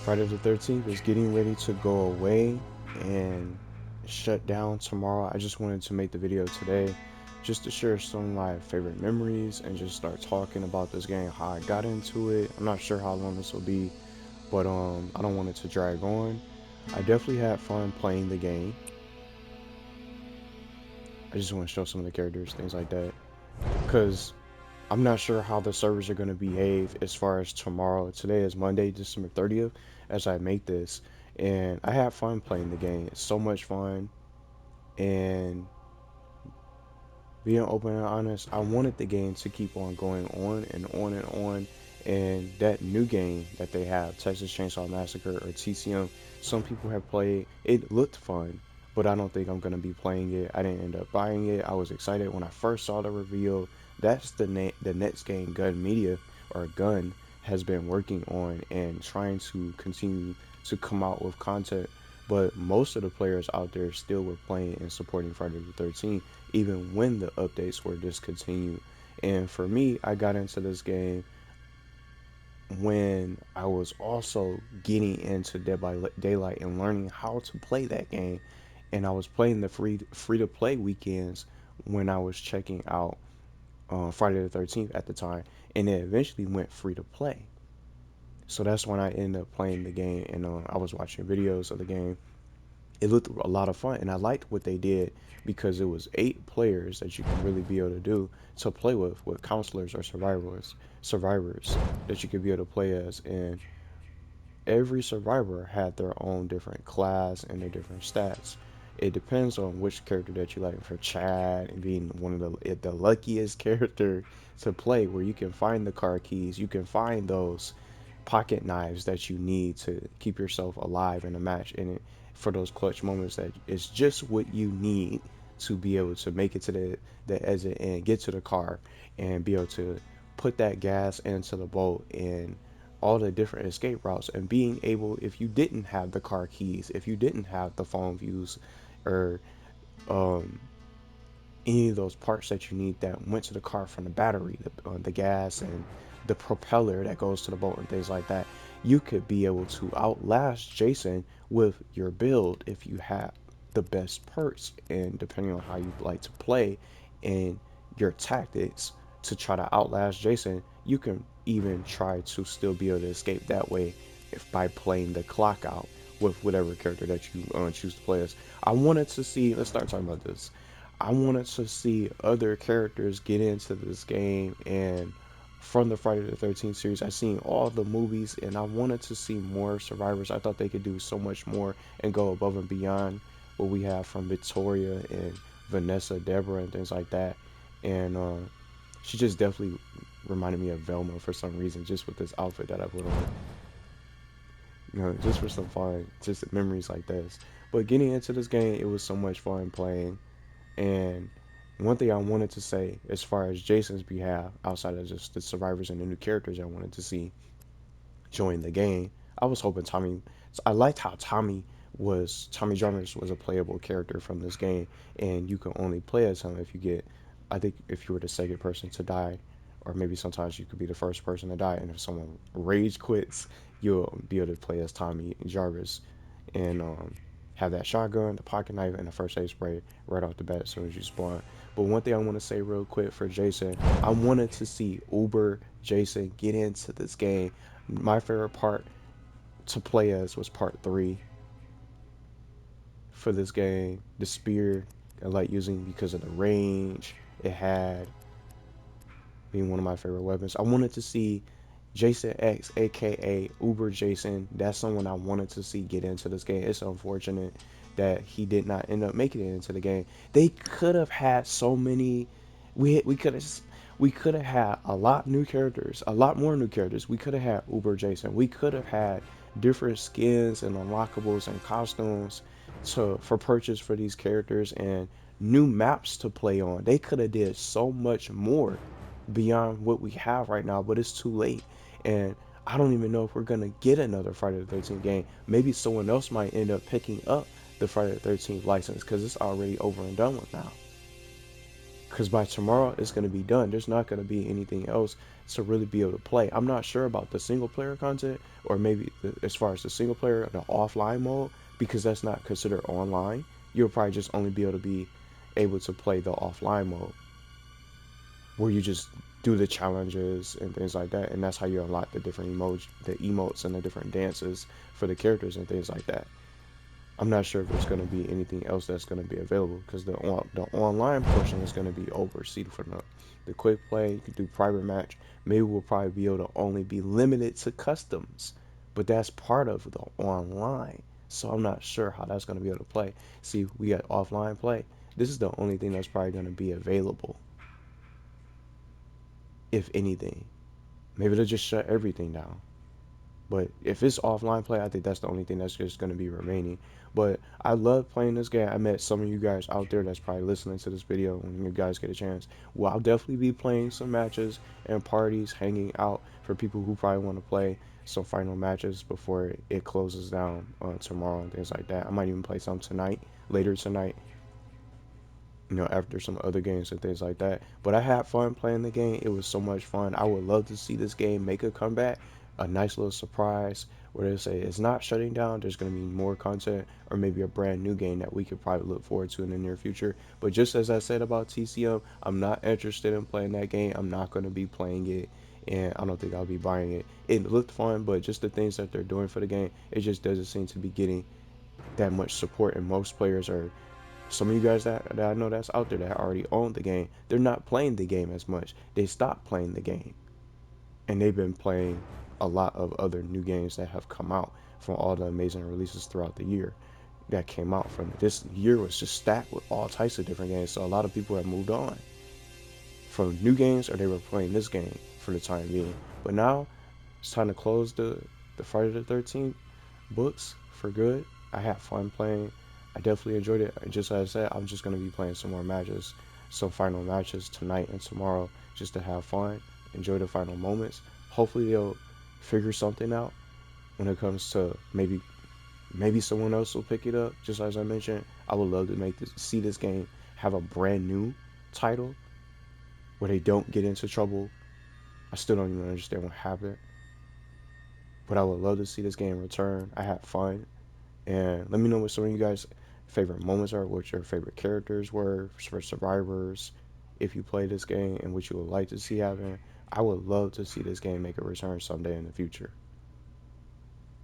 Friday the 13th is getting ready to go away and shut down tomorrow. I just wanted to make the video today just to share some of my favorite memories and just start talking about this game, how I got into it. I'm not sure how long this will be, but I don't want it to drag on. I definitely had fun playing the game. I just want to show some of the characters, things like that, because I'm not sure how the servers are going to behave as far as tomorrow. Today is Monday, December 30th, as I make this. And I had fun playing the game. It's so much fun. And being open and honest, I wanted the game to keep on going on and on and on. And that new game that they have, Texas Chainsaw Massacre or TCM, some people have played. It looked fun, but I don't think I'm going to be playing it. I didn't end up buying it. I was excited when I first saw the reveal. That's the next game Gun Media or Gun has been working on and trying to continue to come out with content. But most of the players out there still were playing and supporting Friday the 13th, even when the updates were discontinued. And for me, I got into this game when I was also getting into Dead by Daylight and learning how to play that game. And I was playing the free to play weekends when I was checking out Friday the 13th at the time, and it eventually went free to play. So that's when I ended up playing the game, and I was watching videos of the game. It looked a lot of fun, and I liked what they did because it was 8 players that you can really be able to do to play with counselors or survivors that you could be able to play as. And every survivor had their own different class and their different stats. It depends on which character that you like. For Chad and being one of the luckiest character to play, where you can find the car keys, you can find those pocket knives that you need to keep yourself alive in a match, and for those clutch moments that it's just what you need to be able to make it to the exit and get to the car and be able to put that gas into the boat and all the different escape routes, and being able, if you didn't have the car keys, if you didn't have the phone views or um, any of those parts that you need that went to the car, from the battery, the gas, and the propeller that goes to the boat and things like that, you could be able to outlast Jason with your build if you have the best perks, and depending on how you like to play and your tactics to try to outlast Jason, you can even try to still be able to escape that way if by playing the clock out with whatever character that you choose to play as. I wanted to see, let's start talking about this. I wanted to see other characters get into this game, and from the Friday the 13th series, I've seen all the movies, and I wanted to see more survivors. I thought they could do so much more and go above and beyond what we have from Victoria and Vanessa, Deborah, and things like that. And she just definitely reminded me of Velma for some reason, just with this outfit that I put on. Just for some fun, just memories like this. But getting into this game, it was so much fun playing. And one thing I wanted to say, as far as Jason's behalf, outside of just the survivors and the new characters I wanted to see join the game, I was hoping Tommy. I liked how Tommy Jarvis was a playable character from this game, and you can only play as him if you get. I think if you were the second person to die, or maybe sometimes you could be the first person to die, and if someone rage quits, you'll be able to play as Tommy Jarvis, and have that shotgun, the pocket knife, and the first aid spray right off the bat as soon as you spawn. But one thing I want to say real quick for Jason, I wanted to see Uber Jason get into this game. My favorite part to play as was part 3 for this game. The spear I like using because of the range it had, being one of my favorite weapons. I wanted to see Jason X, aka Uber Jason. That's someone I wanted to see get into this game. It's unfortunate that he did not end up making it into the game. They could have had so many. We could have had a lot new characters, a lot more new characters. We could have had Uber Jason. We could have had different skins and unlockables and costumes for purchase for these characters, and new maps to play on. They could have did so much more beyond what we have right now, but it's too late. And I don't even know if we're gonna get another Friday the 13th game. Maybe someone else might end up picking up the Friday the 13th license because it's already over and done with now. because by tomorrow it's going to be done. There's not going to be anything else to really be able to play. I'm not sure about the single player content, or maybe as far as the single player, the offline mode, because that's not considered online. You'll probably just only be able to able to play the offline mode, where you just do the challenges and things like that, and that's how you unlock the different emotes and the different dances for the characters and things like that. I'm not sure if there's going to be anything else that's going to be available, because the online portion is going to be overseated for the quick play. You can do private match. Maybe we'll probably be able to only be limited to customs, but that's part of the online. So I'm not sure how that's going to be able to play. See, we got offline play. This is the only thing that's probably going to be available, if anything. Maybe they'll just shut everything down. But if it's offline play, I think that's the only thing that's just going to be remaining. But I love playing this game. I met some of you guys out there that's probably listening to this video when you guys get a chance. Well, I'll definitely be playing some matches and parties, hanging out for people who probably want to play some final matches before it closes down tomorrow and things like that. I might even play some tonight, later tonight, after some other games and things like that. But I had fun playing the game. It was so much fun. I would love to see this game make a comeback, a nice little surprise where they say it's not shutting down. There's going to be more content, or maybe a brand new game that we could probably look forward to in the near future. But just as I said about TCM, I'm not interested in playing that game. I'm not going to be playing it. And I don't think I'll be buying it. It looked fun, but just the things that they're doing for the game, it just doesn't seem to be getting that much support. And most players are, some of you guys that I know that's out there that already own the game, they're not playing the game as much. They stopped playing the game, and they've been playing a lot of other new games that have come out from all the amazing releases throughout the year that came out from it. This year was just stacked with all types of different games, so a lot of people have moved on from new games, or they were playing this game for the time being. But now it's time to close the Friday the 13th books for good. I had fun playing. I definitely enjoyed it. And just as I said, I'm just going to be playing some more matches, some final matches tonight and tomorrow, just to have fun, enjoy the final moments. Hopefully they'll figure something out when it comes to maybe someone else will pick it up. Just as I mentioned, I would love to see this game have a brand new title where they don't get into trouble. I still don't even understand what happened, but I would love to see this game return. I had fun. And let me know what some of you guys' favorite moments are, what your favorite characters were for survivors, if you play this game, and what you would like to see happen. I would love to see this game make a return someday in the future.